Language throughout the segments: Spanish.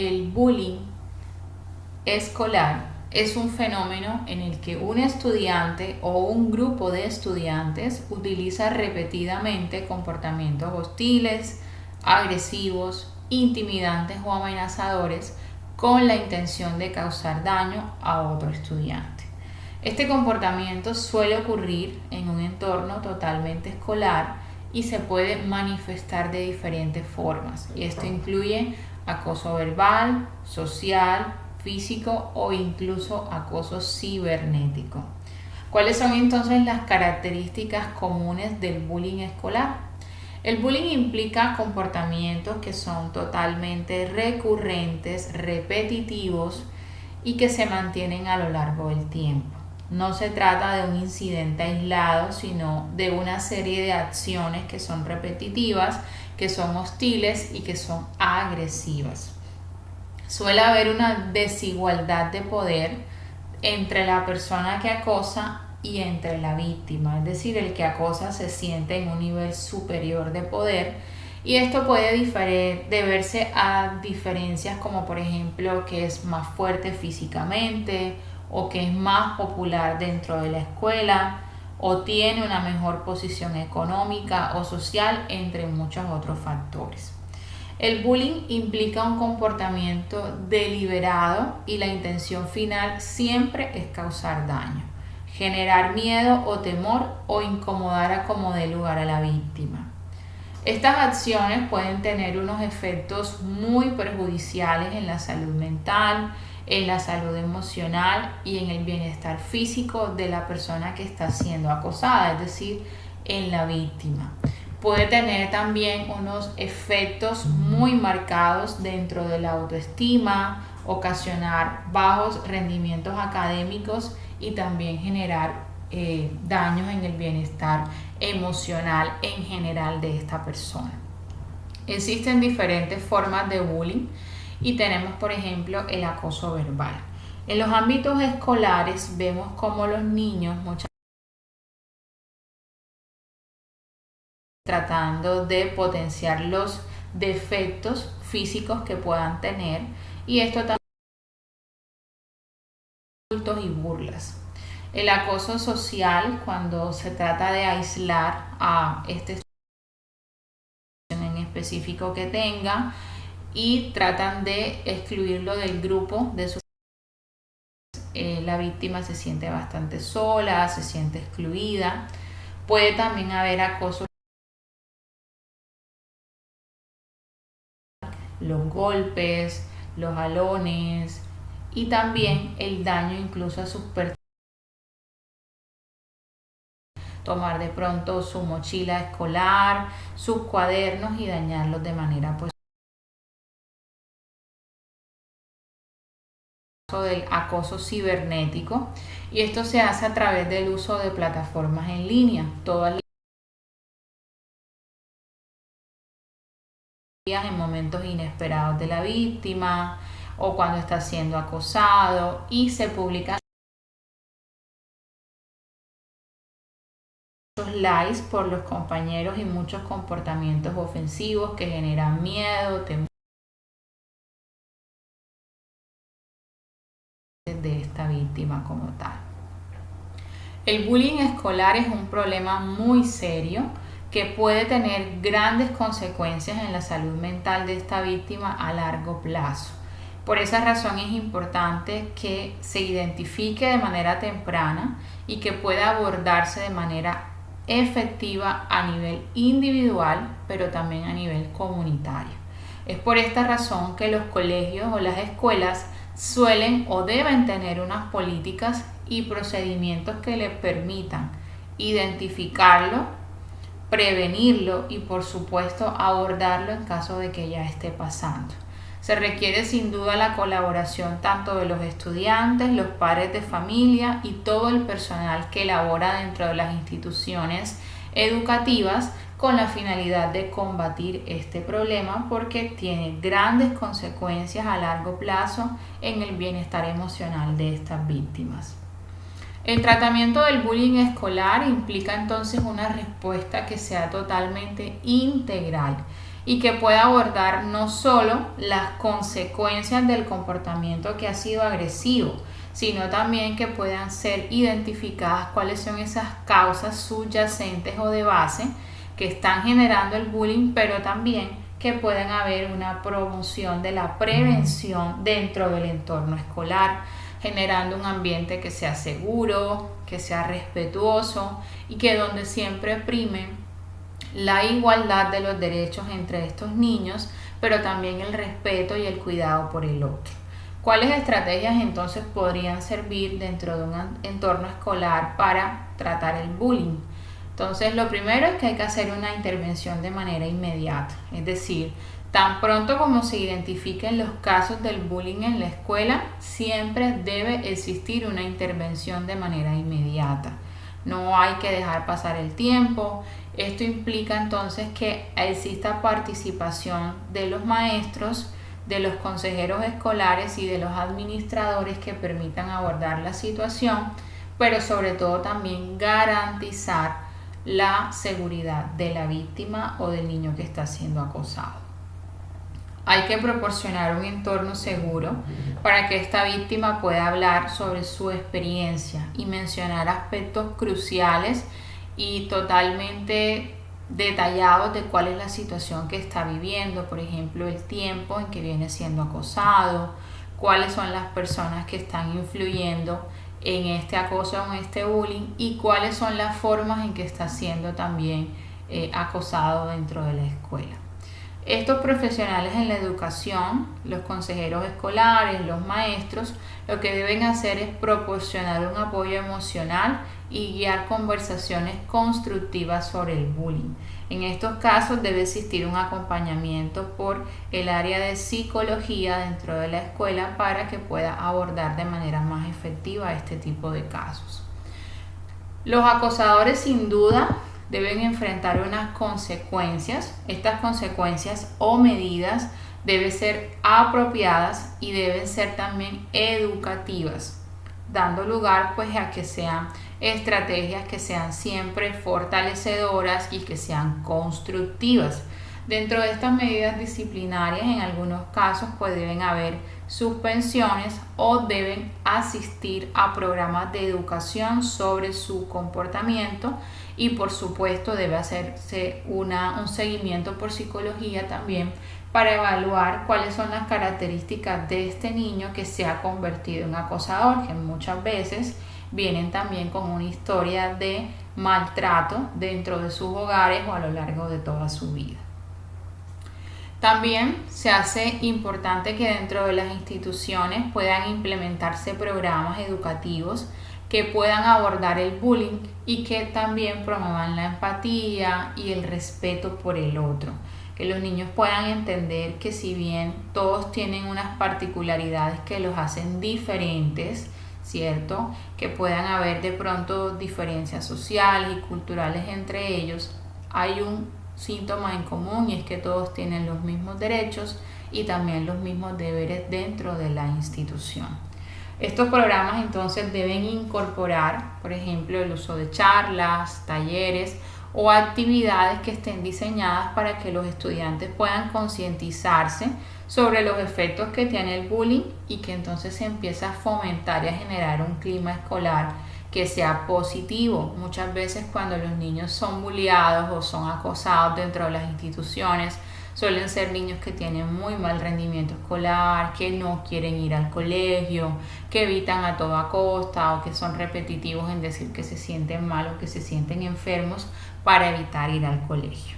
el bullying escolar es un fenómeno en el que un estudiante o un grupo de estudiantes utiliza repetidamente comportamientos hostiles, agresivos, intimidantes o amenazadores con la intención de causar daño a otro estudiante. Este comportamiento suele ocurrir en un entorno totalmente escolar y se puede manifestar de diferentes formas. Y esto incluye acoso verbal, social, físico o incluso acoso cibernético. ¿Cuáles son entonces las características comunes del bullying escolar? El bullying implica comportamientos que son totalmente recurrentes, repetitivos y que se mantienen a lo largo del tiempo. No se trata de un incidente aislado, sino de una serie de acciones que son repetitivas, que son hostiles y que son agresivas. Suele haber una desigualdad de poder entre la persona que acosa y entre la víctima, es decir, el que acosa se siente en un nivel superior de poder y esto puede deberse a diferencias como por ejemplo que es más fuerte físicamente o que es más popular dentro de la escuela o tiene una mejor posición económica o social, entre muchos otros factores. El bullying implica un comportamiento deliberado y la intención final siempre es causar daño, generar miedo o temor o incomodar a como dé lugar a la víctima. Estas acciones pueden tener unos efectos muy perjudiciales en la salud mental, en la salud emocional y en el bienestar físico de la persona que está siendo acosada, es decir, en la víctima. Puede tener también unos efectos muy marcados dentro de la autoestima, ocasionar bajos rendimientos académicos y también generar daños en el bienestar emocional en general de esta persona. Existen diferentes formas de bullying y tenemos, por ejemplo, el acoso verbal. En los ámbitos escolares vemos cómo los niños muchas tratando de potenciar los defectos físicos que puedan tener y esto también insultos y burlas. El acoso social, cuando se trata de aislar a este en específico que tenga y tratan de excluirlo del grupo de su la víctima se siente bastante sola, se siente excluida. Puede también haber acoso, los golpes, los jalones y también el daño incluso a sus pertenencias. Tomar de pronto su mochila escolar, sus cuadernos y dañarlos de manera pues del acoso cibernético y esto se hace a través del uso de plataformas en línea. Todas en momentos inesperados de la víctima o cuando está siendo acosado y se publican muchos likes por los compañeros y muchos comportamientos ofensivos que generan miedo, temor de esta víctima como tal. El bullying escolar es un problema muy serio que puede tener grandes consecuencias en la salud mental de esta víctima a largo plazo. Por esa razón es importante que se identifique de manera temprana y que pueda abordarse de manera efectiva a nivel individual, pero también a nivel comunitario. Es por esta razón que los colegios o las escuelas suelen o deben tener unas políticas y procedimientos que le permitan identificarlo, prevenirlo y por supuesto abordarlo en caso de que ya esté pasando. Se requiere sin duda la colaboración tanto de los estudiantes, los padres de familia y todo el personal que labora dentro de las instituciones educativas con la finalidad de combatir este problema porque tiene grandes consecuencias a largo plazo en el bienestar emocional de estas víctimas. El tratamiento del bullying escolar implica entonces una respuesta que sea totalmente integral y que pueda abordar no solo las consecuencias del comportamiento que ha sido agresivo, sino también que puedan ser identificadas cuáles son esas causas subyacentes o de base que están generando el bullying, pero también que pueden haber una promoción de la prevención dentro del entorno escolar, generando un ambiente que sea seguro, que sea respetuoso y que donde siempre prime la igualdad de los derechos entre estos niños, pero también el respeto y el cuidado por el otro. ¿Cuáles estrategias entonces podrían servir dentro de un entorno escolar para tratar el bullying? Entonces, lo primero es que hay que hacer una intervención de manera inmediata, es decir, tan pronto como se identifiquen los casos del bullying en la escuela, siempre debe existir una intervención de manera inmediata. No hay que dejar pasar el tiempo. Esto implica entonces que exista participación de los maestros, de los consejeros escolares y de los administradores que permitan abordar la situación, pero sobre todo también garantizar la seguridad de la víctima o del niño que está siendo acosado. Hay que proporcionar un entorno seguro para que esta víctima pueda hablar sobre su experiencia y mencionar aspectos cruciales y totalmente detallados de cuál es la situación que está viviendo, por ejemplo, el tiempo en que viene siendo acosado, cuáles son las personas que están influyendo en este acoso o en este bullying y cuáles son las formas en que está siendo también acosado dentro de la escuela. Estos profesionales en la educación, los consejeros escolares, los maestros, lo que deben hacer es proporcionar un apoyo emocional y guiar conversaciones constructivas sobre el bullying. En estos casos debe existir un acompañamiento por el área de psicología dentro de la escuela para que pueda abordar de manera más efectiva este tipo de casos. Los acosadores sin duda deben enfrentar unas consecuencias. Estas consecuencias o medidas deben ser apropiadas y deben ser también educativas, dando lugar pues a que sean estrategias que sean siempre fortalecedoras y que sean constructivas. Dentro de estas medidas disciplinarias, en algunos casos pues deben haber suspensiones o deben asistir a programas de educación sobre su comportamiento y por supuesto debe hacerse un seguimiento por psicología también para evaluar cuáles son las características de este niño que se ha convertido en acosador, que muchas veces vienen también con una historia de maltrato dentro de sus hogares o a lo largo de toda su vida. También se hace importante que dentro de las instituciones puedan implementarse programas educativos que puedan abordar el bullying y que también promuevan la empatía y el respeto por el otro. Que los niños puedan entender que si bien todos tienen unas particularidades que los hacen diferentes, ¿cierto? Que puedan haber de pronto diferencias sociales y culturales entre ellos, hay un síntoma en común y es que todos tienen los mismos derechos y también los mismos deberes dentro de la institución. Estos programas entonces deben incorporar, por ejemplo, el uso de charlas, talleres o actividades que estén diseñadas para que los estudiantes puedan concientizarse sobre los efectos que tiene el bullying y que entonces se empiece a fomentar y a generar un clima escolar que sea positivo. Muchas veces cuando los niños son bulliados o son acosados dentro de las instituciones, suelen ser niños que tienen muy mal rendimiento escolar, que no quieren ir al colegio, que evitan a toda costa o que son repetitivos en decir que se sienten mal o que se sienten enfermos para evitar ir al colegio.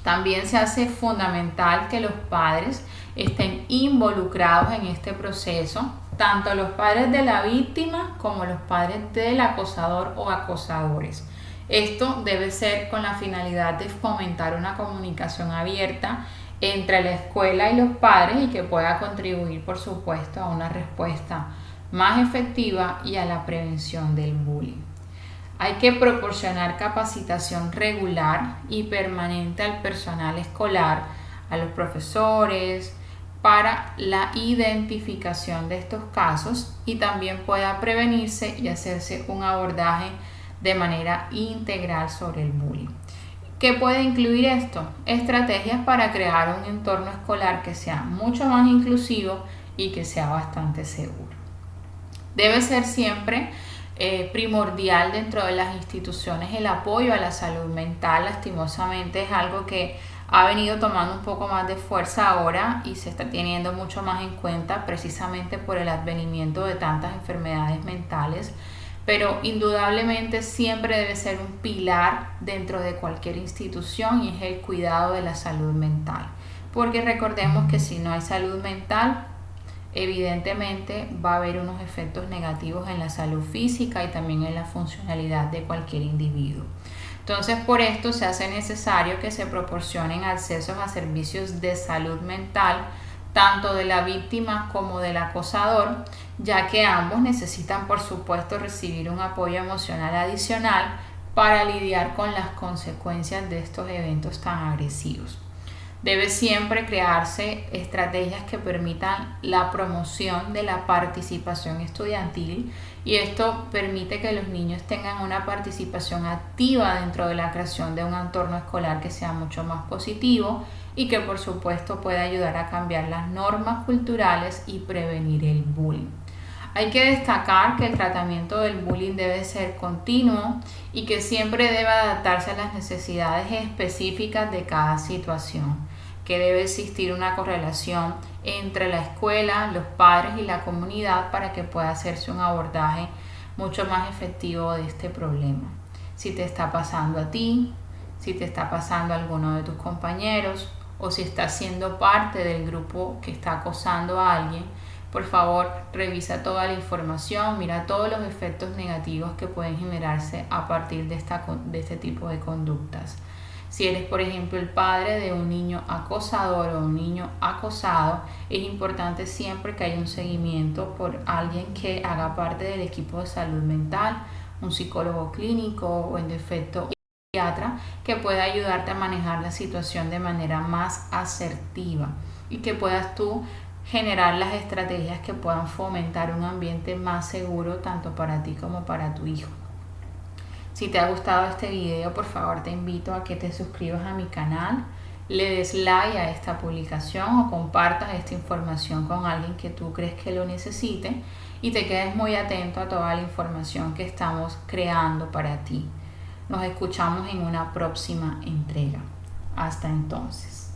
También se hace fundamental que los padres estén involucrados en este proceso, tanto los padres de la víctima como los padres del acosador o acosadores. Esto debe ser con la finalidad de fomentar una comunicación abierta entre la escuela y los padres y que pueda contribuir, por supuesto, a una respuesta más efectiva y a la prevención del bullying. Hay que proporcionar capacitación regular y permanente al personal escolar, a los profesores, para la identificación de estos casos y también pueda prevenirse y hacerse un abordaje de manera integral sobre el bullying. ¿Qué puede incluir esto? Estrategias para crear un entorno escolar que sea mucho más inclusivo y que sea bastante seguro. Debe ser siempre primordial dentro de las instituciones el apoyo a la salud mental. Lastimosamente es algo que ha venido tomando un poco más de fuerza ahora y se está teniendo mucho más en cuenta precisamente por el advenimiento de tantas enfermedades mentales, pero indudablemente siempre debe ser un pilar dentro de cualquier institución y es el cuidado de la salud mental, porque recordemos que si no hay salud mental, evidentemente va a haber unos efectos negativos en la salud física y también en la funcionalidad de cualquier individuo. Entonces, por esto se hace necesario que se proporcionen accesos a servicios de salud mental tanto de la víctima como del acosador, ya que ambos necesitan, por supuesto, recibir un apoyo emocional adicional para lidiar con las consecuencias de estos eventos tan agresivos. Debe siempre crearse estrategias que permitan la promoción de la participación estudiantil y esto permite que los niños tengan una participación activa dentro de la creación de un entorno escolar que sea mucho más positivo y que por supuesto pueda ayudar a cambiar las normas culturales y prevenir el bullying. Hay que destacar que el tratamiento del bullying debe ser continuo y que siempre debe adaptarse a las necesidades específicas de cada situación, que debe existir una correlación entre la escuela, los padres y la comunidad para que pueda hacerse un abordaje mucho más efectivo de este problema. Si te está pasando a ti, si te está pasando a alguno de tus compañeros o si estás siendo parte del grupo que está acosando a alguien, por favor, revisa toda la información, mira todos los efectos negativos que pueden generarse a partir de este tipo de conductas. Si eres, por ejemplo, el padre de un niño acosador o un niño acosado, es importante siempre que haya un seguimiento por alguien que haga parte del equipo de salud mental, un psicólogo clínico o en defecto un psiquiatra que pueda ayudarte a manejar la situación de manera más asertiva y que puedas tú generar las estrategias que puedan fomentar un ambiente más seguro tanto para ti como para tu hijo. Si te ha gustado este video, por favor te invito a que te suscribas a mi canal, le des like a esta publicación o compartas esta información con alguien que tú crees que lo necesite y te quedes muy atento a toda la información que estamos creando para ti. Nos escuchamos en una próxima entrega. Hasta entonces.